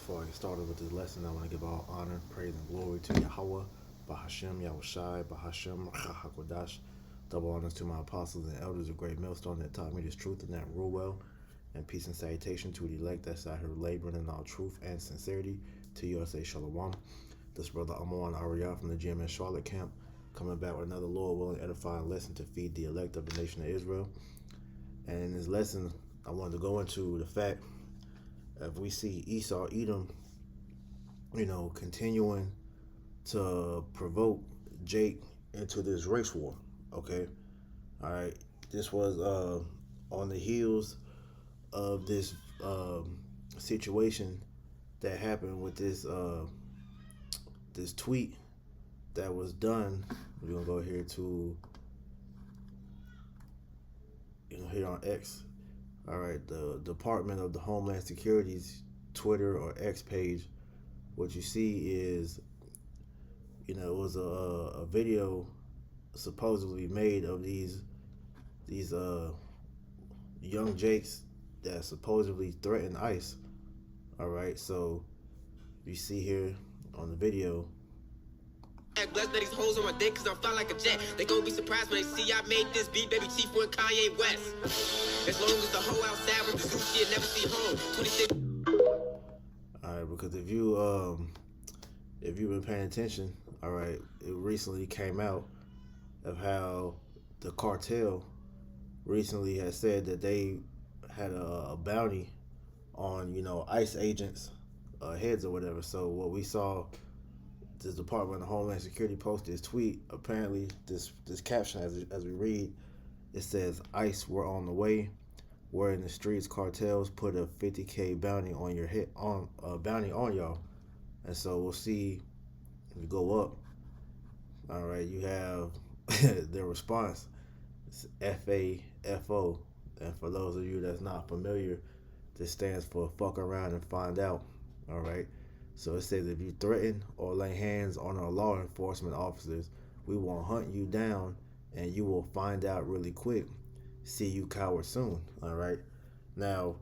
Before I get started with this lesson, I want to give all honor, praise, and glory to Yahweh, Bahashem, Yahushai, Bahashem, Hakodash. Double honors to my apostles and elders, a great millstone that taught me this truth and that rule well. And peace and salutation to the elect that's out here laboring in all truth and sincerity. To you, I say Shalom. This brother Amon Ariyah from the GMS Charlotte camp, coming back with another Lord willing edifying lesson to feed the elect of the nation of Israel. And in this lesson, I wanted to go into the fact if we see Esau, Edom, continuing to provoke Jake into this race war. Okay, all right. This was on the heels of this situation that happened with this tweet that was done. We're gonna go here to here on X. All right, the Department of the Homeland Security's Twitter or X page. What you see is, it was a video supposedly made of these young Jakes that supposedly threatened ICE. All right, so you see here on the video. Blessed that these hoes on my dick cause I'm fly like a jet. They gon' be surprised when they see I made this beat, baby Chief and Kanye West. As long as the hoe outside with the zoo shit never see home. 26. Alright, because if you've been paying attention, alright, it recently came out of how the cartel recently has said that they had a bounty on, ICE agents' heads or whatever. So what we saw, this Department of Homeland Security posted this tweet. Apparently, this caption, as we read, it says, "ICE, we're on the way. We're in the streets. Cartels put a 50K bounty on your head, bounty on y'all." And so we'll see if you go up. All right, you have their response. It's FAFO, and for those of you that's not familiar, this stands for fuck around and find out. All right. So it says, if you threaten or lay hands on our law enforcement officers, we will hunt you down and you will find out really quick. See you coward soon. All right. Now,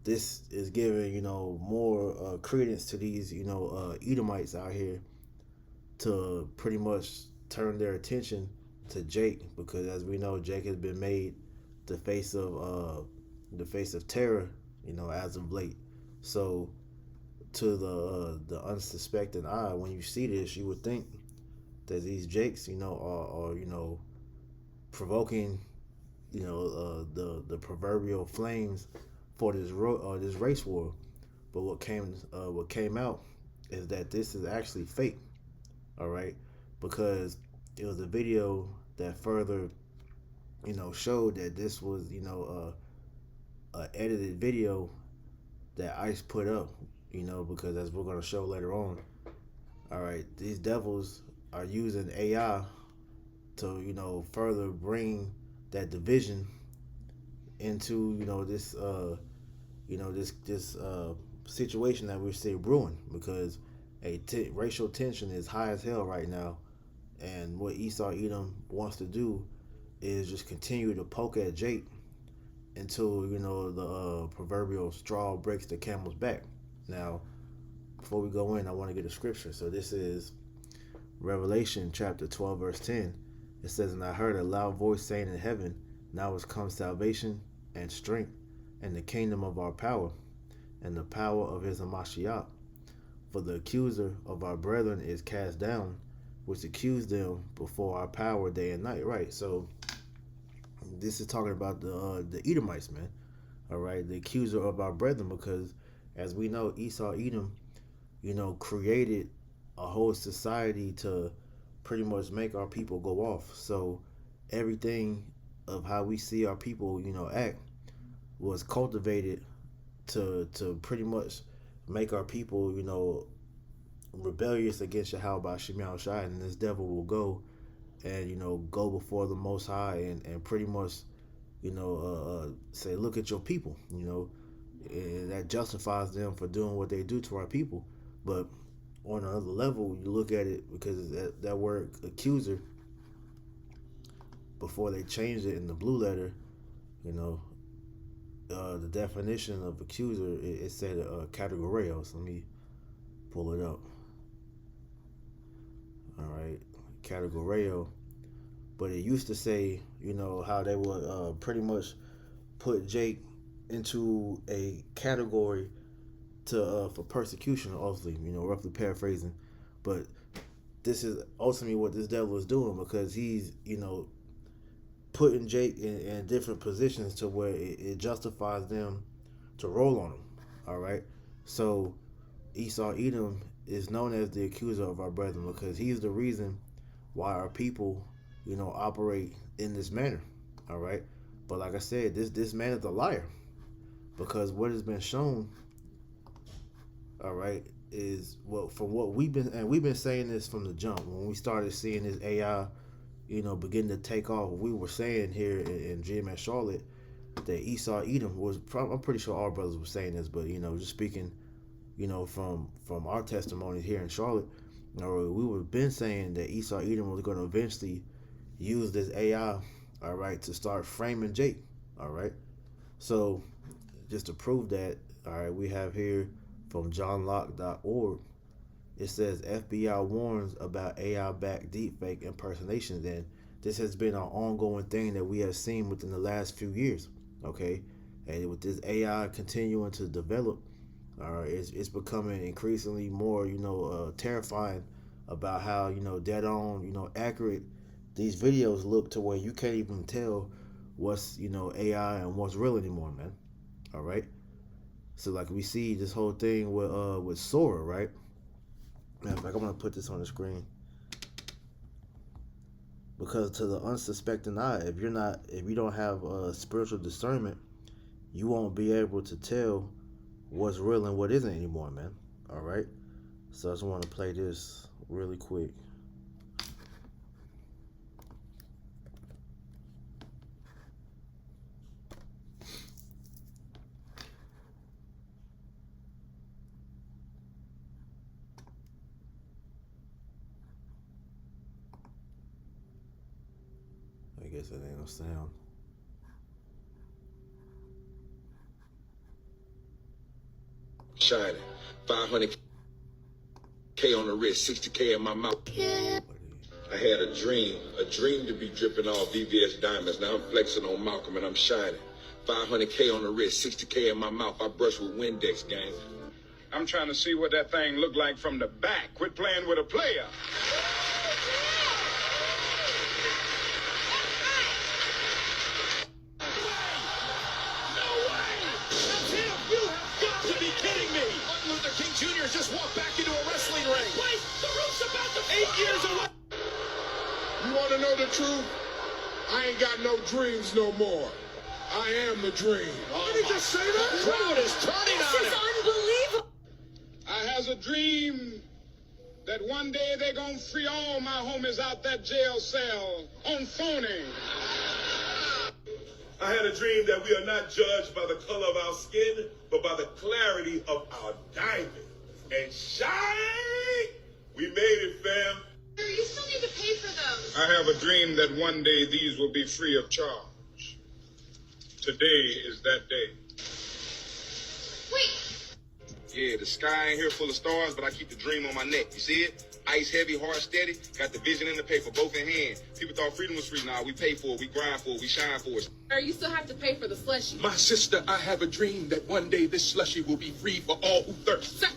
this is giving, more credence to these, Edomites out here to pretty much turn their attention to Jake, because as we know, Jake has been made the face of terror, as of late. So to the unsuspecting eye, when you see this, you would think that these Jakes, are provoking, the proverbial flames for this race war. But what came out is that this is actually fake. All right, because it was a video that further, showed that this was, a edited video that ICE put up. Because as we're going to show later on, all right, these devils are using AI to, further bring that division into, this situation that we're still brewing, because racial tension is high as hell right now. And what Esau Edom wants to do is just continue to poke at Jake until, the proverbial straw breaks the camel's back. Now, before we go in, I want to get a scripture. So this is Revelation chapter 12, verse 10. It says, "And I heard a loud voice saying in heaven, now is come salvation and strength and the kingdom of our power and the power of his Hamashiach. For the accuser of our brethren is cast down, which accused them before our power day and night." Right. So this is talking about the Edomites, man. All right, the accuser of our brethren, because as we know, Esau Edom, created a whole society to pretty much make our people go off. So everything of how we see our people, act was cultivated to pretty much make our people, rebellious against Yahweh Shemiah Shai. And this devil will go and, go before the Most High and pretty much, say, look at your people, and that justifies them for doing what they do to our people. But on another level, you look at it, because that word accuser, before they changed it in the blue letter, the definition of accuser, it said categoreo. So let me pull it up. All right, categoreo. But it used to say, how they would pretty much put Jake into a category to for persecution, obviously, roughly paraphrasing. But this is ultimately what this devil is doing, because he's, putting Jake in different positions to where it justifies them to roll on him. All right. So Esau Edom is known as the accuser of our brethren, because he's the reason why our people, operate in this manner. All right. But like I said, this man is a liar, because what has been shown, all right, is, well, from what we've been saying this from the jump when we started seeing this AI, begin to take off. We were saying here in GMS Charlotte that Esau Edom was. I'm pretty sure all brothers were saying this, but just speaking, from our testimony here in Charlotte, we were been saying that Esau Edom was going to eventually use this AI, all right, to start framing Jake, all right. So just to prove that, all right, we have here from johnlocke.org. It says FBI warns about AI-backed deepfake impersonations, and this has been an ongoing thing that we have seen within the last few years. Okay, and with this AI continuing to develop, it's becoming increasingly more, terrifying about how dead on, accurate these videos look, to where you can't even tell what's AI and what's real anymore, man. All right, so like we see this whole thing with Sora, right? Matter of fact, I'm gonna put this on the screen, because to the unsuspecting eye, if you don't have spiritual discernment, you won't be able to tell what's real and what isn't anymore, man. All right. So I just want to play this really quick. I guess that ain't no sound. Shining. 500K on the wrist, 60K in my mouth. I had a dream to be dripping off VVS diamonds. Now I'm flexing on Malcolm and I'm shining. 500K on the wrist, 60K in my mouth. I brush with Windex, gang. I'm trying to see what that thing looked like from the back. Quit playing with a player. Just walk back into a wrestling ring. Wait, the roof's about to fall. 8 years away. You want to know the truth? I ain't got no dreams no more. I am the dream. Did he just say that? The crowd is turning on him. This is unbelievable. I has a dream that one day they're going to free all my homies out that jail cell on phony. I had a dream that we are not judged by the color of our skin, but by the clarity of our diamond. And shine, we made it, fam. You still need to pay for those. I have a dream that one day these will be free of charge. Today is that day. Wait. Yeah, the sky ain't here full of stars, but I keep the dream on my neck. You see it? Ice heavy, heart steady, got the vision in the paper, both in hand. People thought freedom was free. Now we pay for it, we grind for it, we shine for it. Or you still have to pay for the slushy. My sister, I have a dream that one day this slushy will be free for all who thirst. Sir,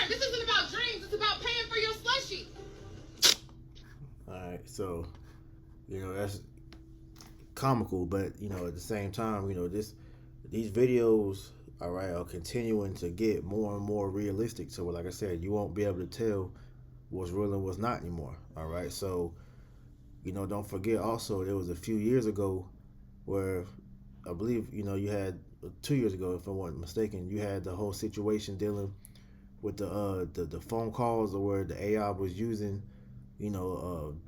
this isn't about dreams. It's about paying for your slushy. All right, so that's comical, but at the same time, these videos, all right, are continuing to get more and more realistic. So, like I said, you won't be able to tell what's real and what's not anymore. All right, so don't forget also, there was a few years ago where I believe you had 2 years ago, if I wasn't mistaken, you had the whole situation dealing with the phone calls, or where the AI was using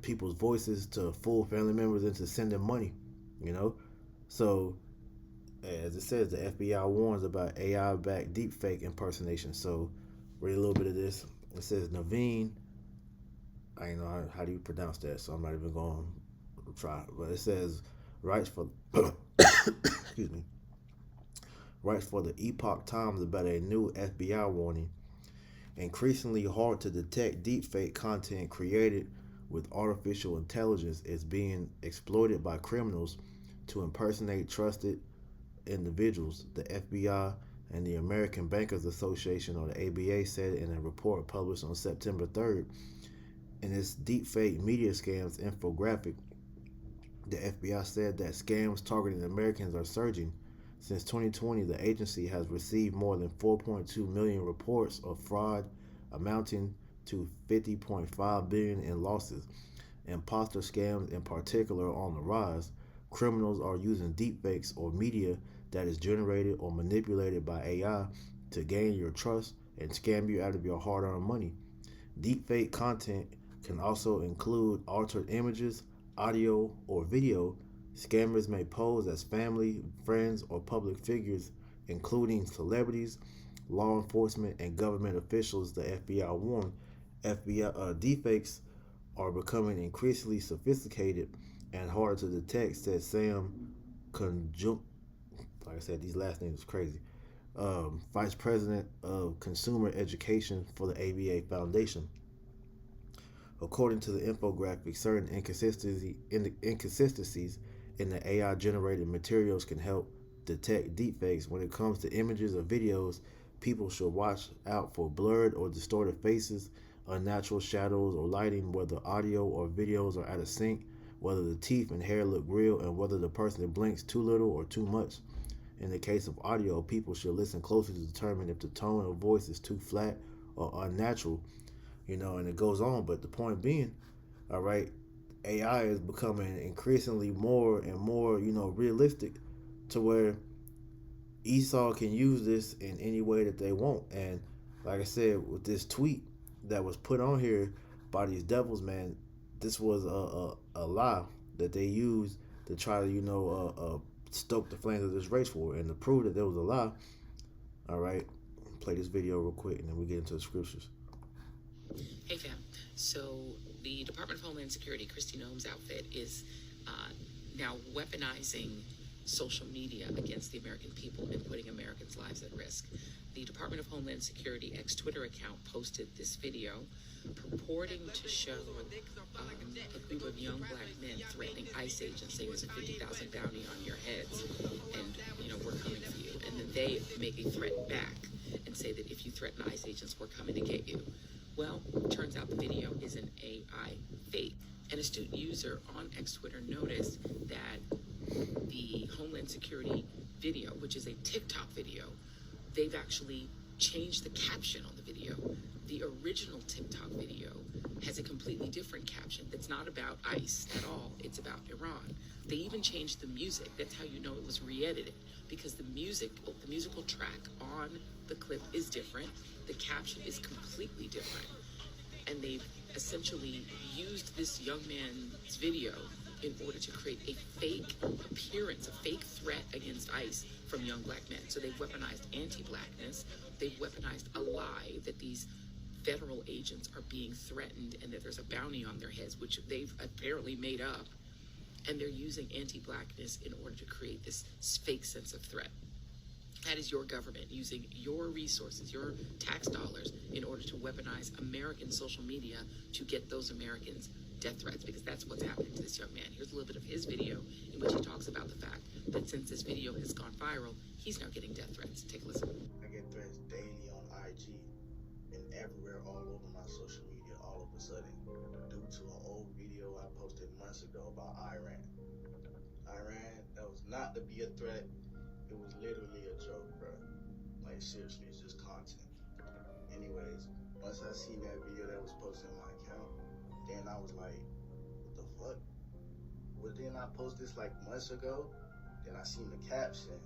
people's voices to fool family members into sending money. So as it says, the FBI warns about AI-backed deepfake impersonation. So read a little bit of this. It says Naveen. I don't know how do you pronounce that, so I'm not even going to try. But it says writes for excuse me, writes for the Epoch Times about a new FBI warning. Increasingly hard to detect deepfake content created with artificial intelligence is being exploited by criminals to impersonate trusted individuals. The FBI and the American Bankers Association, or the ABA, said in a report published on September 3rd. In its deepfake media scams infographic, the FBI said that scams targeting Americans are surging. Since 2020, the agency has received more than 4.2 million reports of fraud, amounting to 50.5 billion in losses. Imposter scams in particular are on the rise. Criminals are using deepfakes or media that is generated or manipulated by AI to gain your trust and scam you out of your hard-earned money. Deepfake content can also include altered images, audio, or video. Scammers may pose as family, friends, or public figures, including celebrities, law enforcement, and government officials, the FBI warned. FBI deepfakes are becoming increasingly sophisticated and harder to detect, said Sam Conjunct. Like I said, these last names is crazy. Vice President of Consumer Education for the ABA Foundation. According to the infographic, certain inconsistencies in the AI generated materials can help detect deepfakes. When it comes to images or videos, people should watch out for blurred or distorted faces, unnatural shadows or lighting, whether audio or videos are out of sync, whether the teeth and hair look real, and whether the person blinks too little or too much. In the case of audio, people should listen closely to determine if the tone of voice is too flat or unnatural, and it goes on. But the point being, all right, AI is becoming increasingly more and more, realistic, to where Esau can use this in any way that they want. And like I said, with this tweet that was put on here by these devils, man, this was a lie that they used to try to, stoke the flames of this race war. And to prove that there was a lie, all right, play this video real quick and then we get into the scriptures. Hey fam, so the Department of Homeland Security, Kristi Noem's outfit, is now weaponizing social media against the American people and putting Americans' lives at risk. The Department of Homeland Security ex-Twitter account posted this video purporting to show a group of young black men threatening ICE agents, saying there's a $50,000 bounty on your heads and, we're coming for you. And then they make a threat back and say that if you threaten ICE agents, we're coming to get you. Well, turns out the video is an AI fake. An astute user on ex-Twitter noticed that the Homeland Security video, which is a TikTok video, they've actually changed the caption on the video. The original TikTok video has a completely different caption that's not about ICE at all. It's about Iran. They even changed the music. That's how you know it was re-edited, because the musical track on the clip is different. The caption is completely different. And they've essentially used this young man's video in order to create a fake appearance, a fake threat against ICE from young black men. So they've weaponized anti-blackness. They've weaponized a lie that these federal agents are being threatened and that there's a bounty on their heads, which they've apparently made up. And they're using anti-blackness in order to create this fake sense of threat. That is your government using your resources, your tax dollars, in order to weaponize American social media to get those Americans death threats, because that's what's happening to this young man. Here's a little bit of his video in which he talks about the fact that since this video has gone viral, he's now getting death threats. Take a listen. I get threats daily on IG and everywhere, all over my social media, all of a sudden, due to an old video I posted months ago about Iran. That was not to be a threat. It was literally a joke, bro. Like, seriously, it's just content. Anyways, once I seen that video that was posted on my account, then I was like, what the fuck? Well, then I posted this like months ago. Then I seen the caption.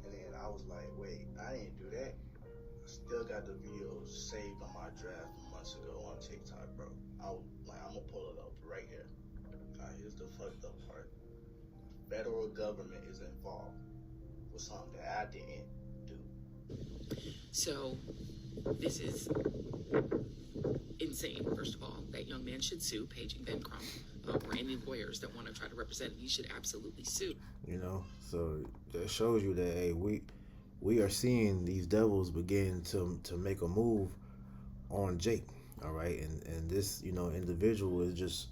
And then I was like, wait, I didn't do that. I still got the video saved on my draft months ago on TikTok, bro. I'm gonna pull it up right here. Here's the fucked up part. Federal government is involved with something that I didn't do. So this is insane. First of all, that young man should sue, paging Ben Crump, or any lawyers that want to try to represent him. He should absolutely sue. So that shows you that, hey, we are seeing these devils begin to make a move on Jake. All right, and this individual is just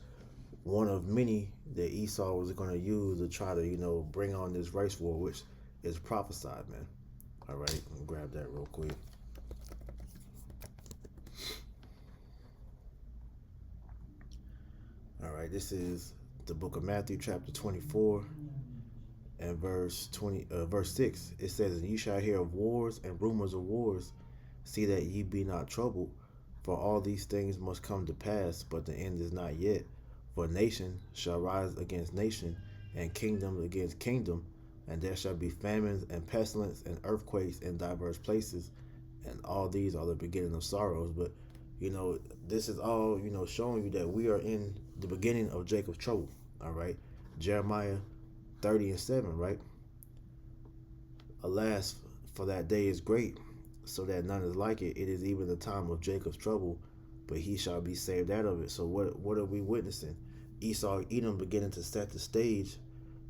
one of many that Esau was going to use to try to bring on this race war, which is prophesied, man. All right, grab that real quick. All right, this is the book of Matthew, chapter 24, and verse 6. It says, "And ye shall hear of wars and rumors of wars. See that ye be not troubled, for all these things must come to pass, but the end is not yet. For nation shall rise against nation, and kingdom against kingdom, and there shall be famines and pestilence and earthquakes in diverse places, and all these are the beginning of sorrows." But this is all showing you that we are in the beginning of Jacob's trouble. All right, Jeremiah 30:7, right? "Alas, for that day is great, so that none is like it. It is even the time of Jacob's trouble, but he shall be saved out of it." So what are we witnessing? Esau, Edom beginning to set the stage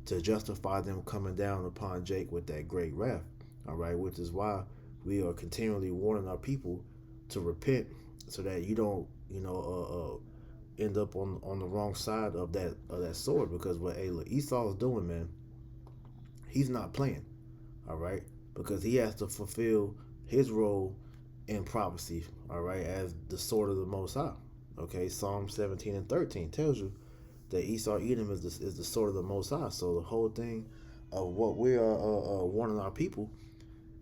to justify them coming down upon Jake with that great wrath. All right, which is why we are continually warning our people to repent, so that you don't end up on the wrong side of that sword. Because what Esau is doing, man, he's not playing. All right, because he has to fulfill his role in prophecy, all right, as the sword of the Most High. Okay, Psalm 17:13 tells you that Esau Edom is the sword of the Most High. So the whole thing of what we are warning our people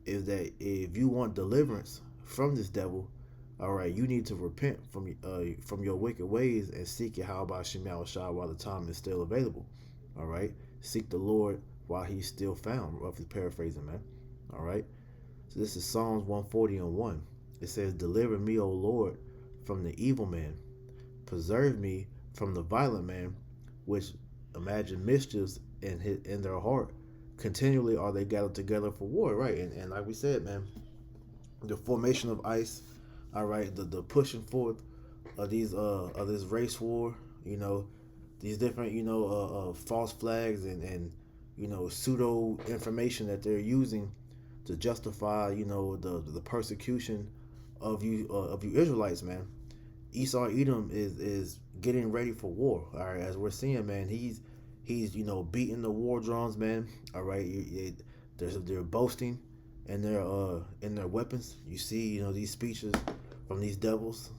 is that if you want deliverance from this devil, all right, you need to repent from your wicked ways and seek Yahweh Shema Shah while the time is still available. All right, seek the Lord while he's still found. Roughly paraphrasing, man. All right. So this is Psalms 140:1. It says, "Deliver me, O Lord, from the evil man. Preserve me from the violent man, which imagine mischiefs in their heart. Continually are they gathered together for war." Right, and like we said, man, the formation of ICE, all right, the pushing forth of this race war, these different false flags and pseudo information that they're using to justify the persecution of you Israelites, man. Esau Edom is getting ready for war. All right, as we're seeing, man, he's beating the war drums, man. All right, they're boasting in their weapons. You see, these speeches from these devils.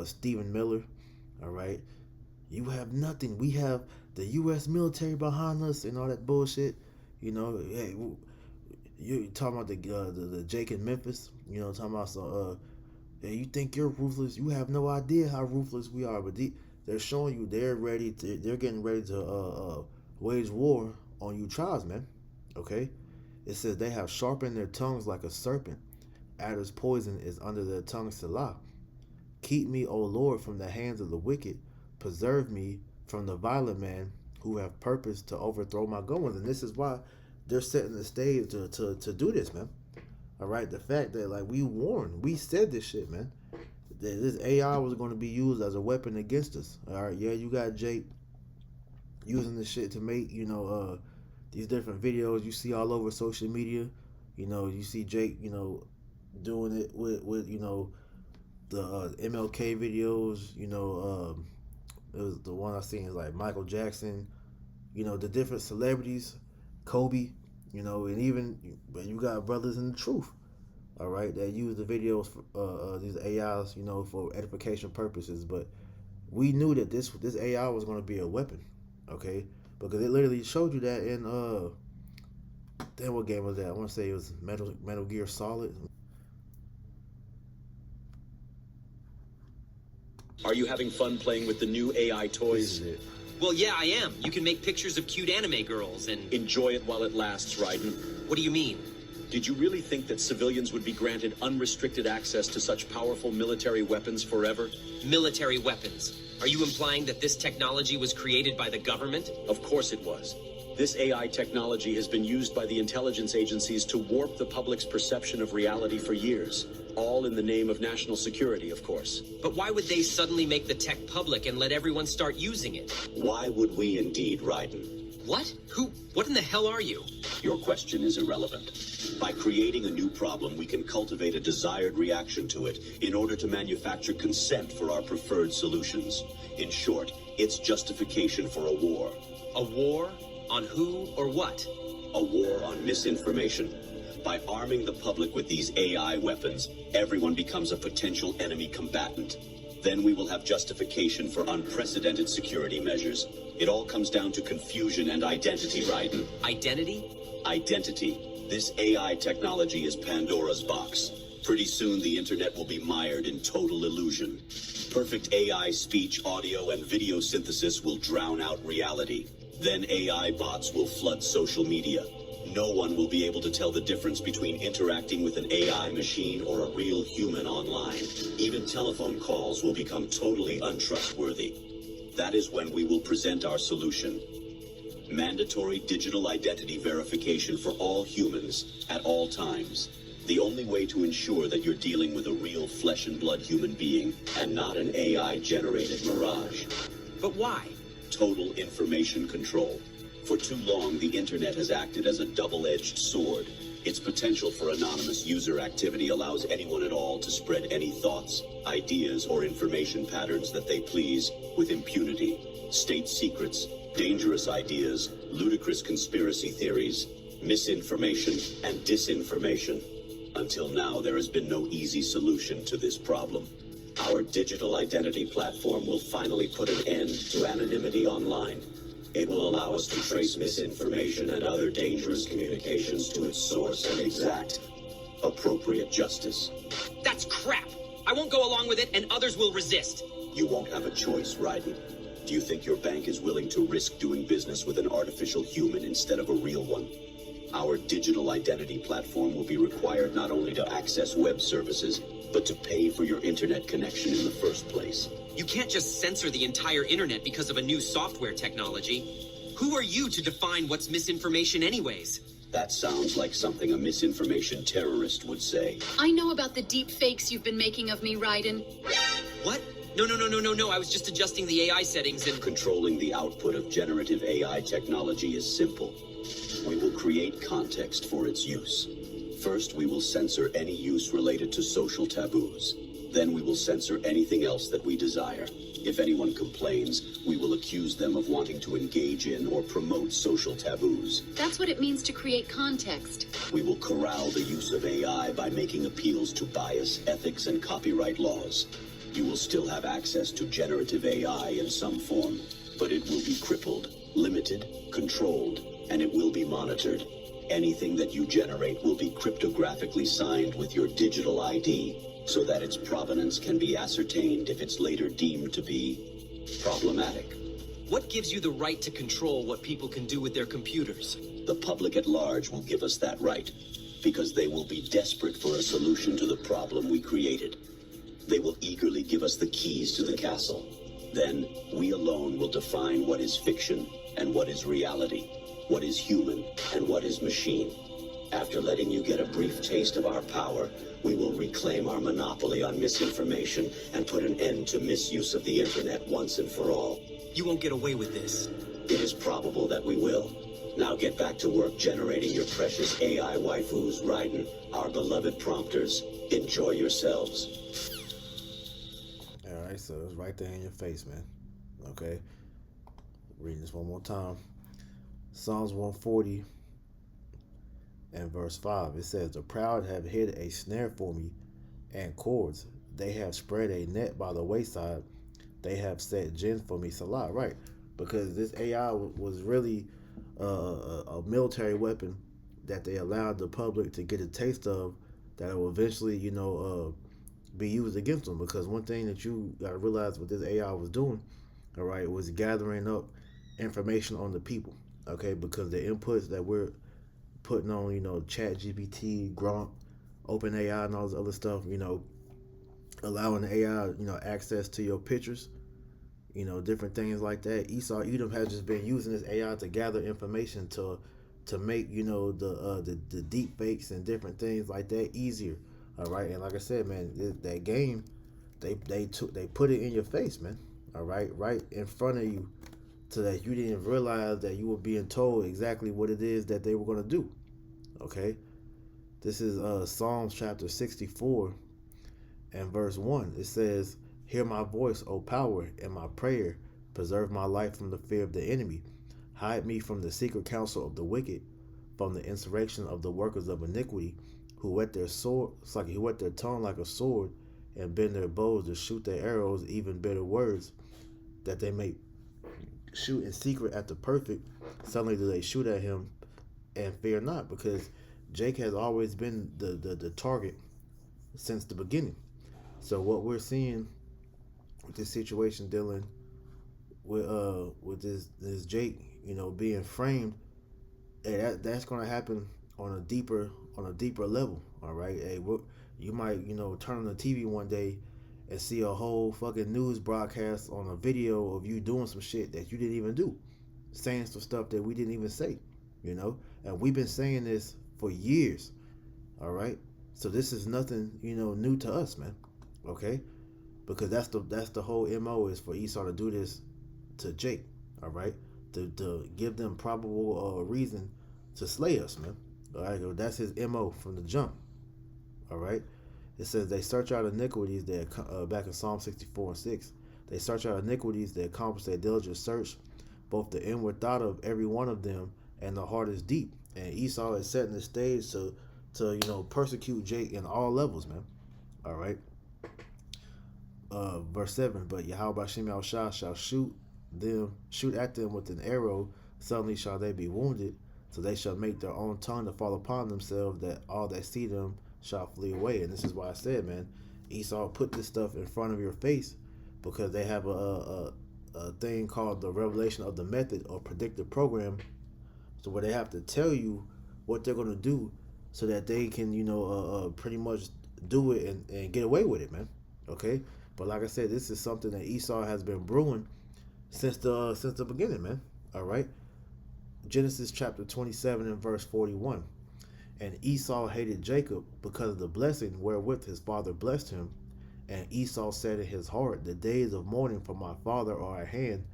Stephen Miller. All right, you have nothing. We have the U.S. military behind us and all that bullshit. Hey, you talking about the Jake in Memphis? Talking about some. Yeah, you think you're ruthless? You have no idea how ruthless we are. But they're showing you they're getting ready to wage war on you tribes, man. Okay, it says they have sharpened their tongues like a serpent. Adder's poison is under their tongues to lie. Keep me, O Lord, from the hands of the wicked. Preserve me from the violent man who have purposed to overthrow my goings. And this is why they're setting the stage to do this, man. All right, the fact that we warned, we said this shit, man. That this AI was going to be used as a weapon against us. All right, yeah, you got Jake using this shit to make these different videos you see all over social media. You see Jake doing it with the MLK videos. It was the one I seen is like Michael Jackson. The different celebrities, Kobe. And even when you got brothers in the truth, all right, that use the videos for these AIs, for edification purposes. But we knew that this AI was going to be a weapon, okay? Because it literally showed you that in then what game was that? I want to say it was Metal Gear Solid. Are you having fun playing with the new AI toys? This is it. Well, yeah, I am. You can make pictures of cute anime girls and... Enjoy it while it lasts, Raiden. What do you mean? Did you really think that civilians would be granted unrestricted access to such powerful military weapons forever? Military weapons. Are you implying that this technology was created by the government? Of course it was. This AI technology has been used by the intelligence agencies to warp the public's perception of reality for years. All in the name of national security, of course. But why would they suddenly make the tech public and let everyone start using it? Why would we indeed, Raiden? What? Who? What in the hell are you? Your question is irrelevant. By creating a new problem, we can cultivate a desired reaction to it in order to manufacture consent for our preferred solutions. In short, it's justification for a war. A war? On who or what? A war on misinformation. By arming the public with these AI weapons, everyone becomes a potential enemy combatant. Then we will have justification for unprecedented security measures. It all comes down to confusion and identity, Raiden. Identity? Identity. This AI technology is Pandora's box. Pretty soon the internet will be mired in total illusion. Perfect AI speech, audio, and video synthesis will drown out reality. Then AI bots will flood social media. No one will be able to tell the difference between interacting with an AI machine or a real human online. Even telephone calls will become totally untrustworthy. That is when we will present our solution. Mandatory digital identity verification for all humans at all times. The only way to ensure that you're dealing with a real flesh and blood human being and not an AI-generated mirage. But why? Total information control. For too long, the internet has acted as a double-edged sword. Its potential for anonymous user activity allows anyone at all to spread any thoughts, ideas, or information patterns that they please with impunity. State secrets, dangerous ideas, ludicrous conspiracy theories, misinformation, and disinformation. Until now, there has been no easy solution to this problem. Our digital identity platform will finally put an end to anonymity online. It will allow us to trace misinformation and other dangerous communications to its source and exact appropriate justice. That's crap! I won't go along with it, and others will resist. You won't have a choice, Raiden. Do you think your bank is willing to risk doing business with an artificial human instead of a real one? Our digital identity platform will be required not only to access web services, but to pay for your internet connection in the first place. You can't just censor the entire internet because of a new software technology. Who are you to define what's misinformation anyways? That sounds like something a misinformation terrorist would say. I know about the deep fakes you've been making of me, Raiden. What? No. I was just adjusting the AI settings and... Controlling the output of generative AI technology is simple. We will create context for its use. First, we will censor any use related to social taboos. Then we will censor anything else that we desire. If anyone complains, we will accuse them of wanting to engage in or promote social taboos. That's what it means to create context. We will corral the use of AI by making appeals to bias, ethics, and copyright laws. You will still have access to generative AI in some form, but it will be crippled, limited, controlled, and it will be monitored. Anything that you generate will be cryptographically signed with your digital ID, so that its provenance can be ascertained if it's later deemed to be problematic. What gives you the right to control what people can do with their computers? The public at large will give us that right, because they will be desperate for a solution to the problem we created. They will eagerly give us the keys to the castle. Then, we alone will define what is fiction and what is reality, what is human and what is machine. After letting you get a brief taste of our power, we will reclaim our monopoly on misinformation and put an end to misuse of the internet once and for all. You won't get away with this. It is probable that we will. Now get back to work generating your precious AI waifus, Raiden, our beloved prompters. Enjoy yourselves. Alright, so it's right there in your face, man. Okay. Reading this one more time. Psalms 140 and verse 5. It says, "The proud have hid a snare for me and cords. They have spread a net by the wayside. They have set gins for me." Salah, right? Because this AI was really a military weapon that they allowed the public to get a taste of, that will eventually, be used against them. Because one thing that you got to realize what this AI was doing, all right, was gathering up information on the people, okay? Because the inputs that we're putting on, Chat GPT, Gronk, OpenAI, and all this other stuff, allowing the AI, access to your pictures, different things like that. Esau Edom has just been using this AI to gather information to make, the deep fakes and different things like that easier. All right, and like I said, man, that game, they put it in your face, man. All right in front of you, so that you didn't realize that you were being told exactly what it is that they were going to do. Okay, this is Psalms chapter 64 and verse 1. It says, "Hear my voice, O power, and my prayer. Preserve my life from the fear of the enemy. Hide me from the secret counsel of the wicked, from the insurrection of the workers of iniquity, who whet their sword, it's like who whet their tongue like a sword, and bend their bows to shoot their arrows, even bitter words, that they may shoot in secret at the perfect. Suddenly do they shoot at him and fear not," because Jake has always been the target since the beginning. So what we're seeing with this situation dealing with this Jake, being framed, hey, that's gonna happen on a deeper level. All right, hey, you might turn on the TV one day and see a whole fucking news broadcast on a video of you doing some shit that you didn't even do, saying some stuff that we didn't even say, and we've been saying this for years. All right, so this is nothing new to us, man. Okay, because that's the whole mo is for Esau to do this to Jake. All right, to give them probable reason to slay us, man. All right, that's his mo from the jump. All right, it says they search out iniquities that back in Psalm 64:6. They search out iniquities that accomplish their diligent search, both the inward thought of every one of them and the heart is deep. And Esau is setting the stage to persecute Jake in all levels, man. All right. Verse 7, but Yahweh Shem Shah shall shoot at them with an arrow, suddenly shall they be wounded, so they shall make their own tongue to fall upon themselves, that all that see them shall flee away. And this is why I said, man, Esau put this stuff in front of your face because they have a thing called the revelation of the method or predictive program, so where they have to tell you what they're going to do so that they can pretty much do it and get away with it, man. Okay, but like I said, this is something that Esau has been brewing since the beginning, man. All right, Genesis chapter 27 and verse 41. And Esau hated Jacob because of the blessing wherewith his father blessed him. And Esau said in his heart, the days of mourning for my father are at hand.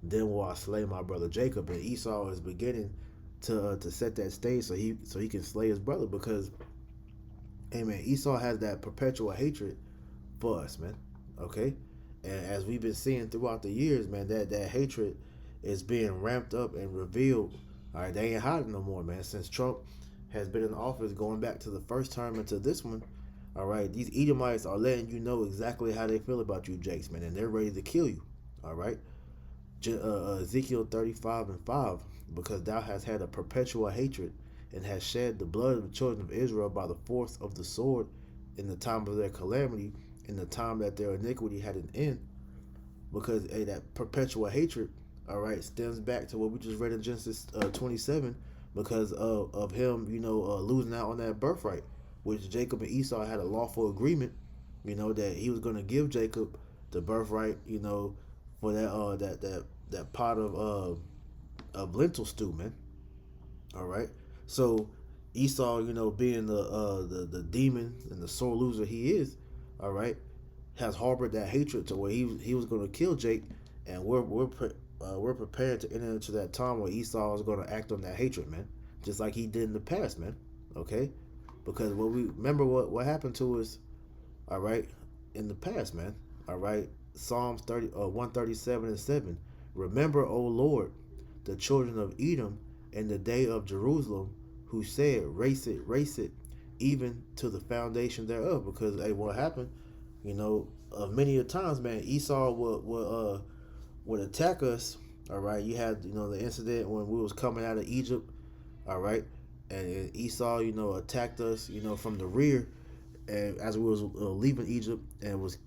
Then will I slay my brother Jacob. And Esau is beginning to set that stage so he can slay his brother, because, hey man, Esau has that perpetual hatred for us, man. Okay, and as we've been seeing throughout the years, man, that hatred is being ramped up and revealed. All right, they ain't hiding no more, man. Since Trump has been in office, going back to the first term into this one, all right, these Edomites are letting you know exactly how they feel about you, Jakes, man, and they're ready to kill you. All right, Ezekiel 35 and 5, because thou hast had a perpetual hatred and hast shed the blood of the children of Israel by the force of the sword in the time of their calamity, in the time that their iniquity had an end. Because that perpetual hatred, all right, stems back to what we just read in Genesis 27, because of him, losing out on that birthright, which Jacob and Esau had a lawful agreement, that he was going to give Jacob the birthright, for that pot of lentil stew, man. All right, so Esau, being the demon and the sore loser he is, all right, has harbored that hatred to where he was going to kill Jake, and we're prepared to enter into that time where Esau is going to act on that hatred, man, just like he did in the past, man. Okay, because what happened to us, all right, in the past, man. All right, Psalms 137 and 7. Remember, O Lord, the children of Edom in the day of Jerusalem, who said, race it, even to the foundation thereof. Because what happened, many a times, man, Esau would attack us. All right, you had the incident when we was coming out of Egypt. All right, and Esau attacked us from the rear, and as we was leaving Egypt, and was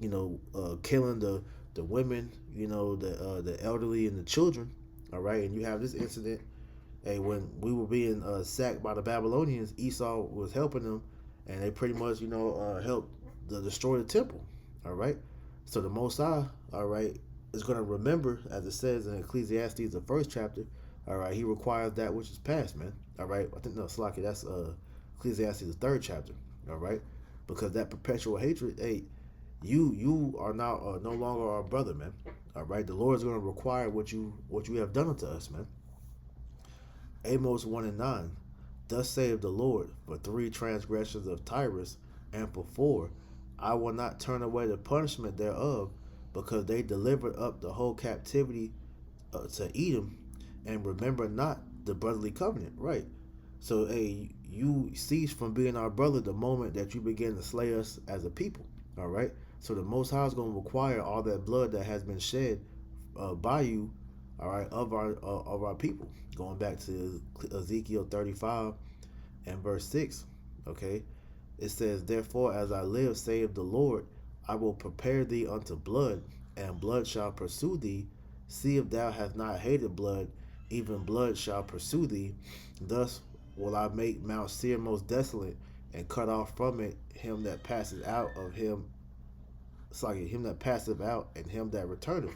killing the women, the elderly and the children. All right, and you have this incident. Hey, when we were being sacked by the Babylonians, Esau was helping them, and they pretty much helped to destroy the temple. All right, so the Most High, all right, is going to remember, as it says in Ecclesiastes, the first chapter. All right, he requires that which is past, man. All right, I think Slaki, that's Ecclesiastes, the third chapter. All right, because that perpetual hatred, hey, you are now no longer our brother, man. All right, the Lord is going to require what you have done unto us, man. Amos 1:9. Thus saith the Lord, for 3 transgressions of Tyrus, and for 4, I will not turn away the punishment thereof, because they delivered up the whole captivity to Edom, and remember not the brotherly covenant. Right. So, hey, you cease from being our brother the moment that you begin to slay us as a people. All right. So the Most High is going to require all that blood that has been shed by you, all right, of our people. Going back to Ezekiel 35 and verse 6. Okay. It says, therefore, as I live, saith the Lord, I will prepare thee unto blood, and blood shall pursue thee. See if thou hast not hated blood, even blood shall pursue thee. Thus will I make Mount Seir most desolate, and cut off from it him that passes out of him, him that passeth out, and him that returneth.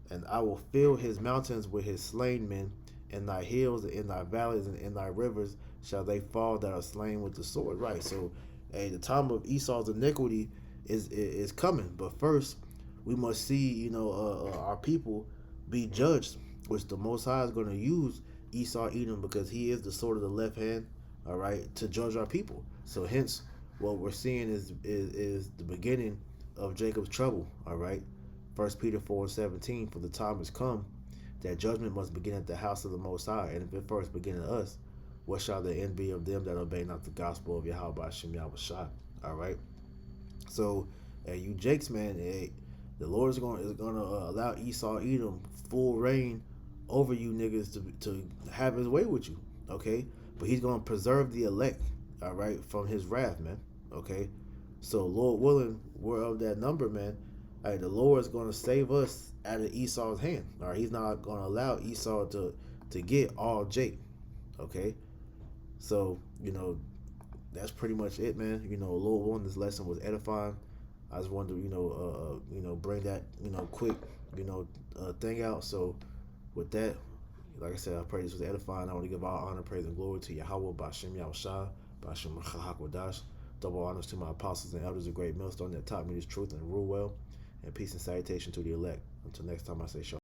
And I will fill his mountains with his slain men, in thy hills, and in thy valleys, and in thy rivers shall they fall that are slain with the sword. Right. So, hey, the time of Esau's iniquity is coming, but first we must see, our people be judged, which the Most High is going to use Esau, Edom, because he is the sword of the left hand. All right, to judge our people. So hence, what we're seeing is the beginning of Jacob's trouble. All right, 1 Peter 4:17. For the time has come that judgment must begin at the house of the Most High, and if it first begin at us, what shall the end be of them that obey not the gospel of Yahweh Hashem Yahweh Shai? All right. So, you Jakes, man, the Lord is going to allow Esau, Edom, full reign over you niggas to have his way with you. Okay, but he's going to preserve the elect. All right, from his wrath, man. Okay, so Lord willing, we're of that number, man. All right, the Lord is going to save us out of Esau's hand. All right, he's not going to allow Esau to get all Jake. Okay, so that's pretty much it, man. Lord willing, this lesson was edifying. I just wanted to bring that quick thing out. So with that, like I said, I pray this was edifying. I want to give all honor, praise, and glory to Yahweh, B'Shem Yahushua, B'Shem Hakwadash. Double honors to my apostles and elders of Great Millstone that taught me this truth and rule well. And peace and salutation to the elect. Until next time, I say shalom.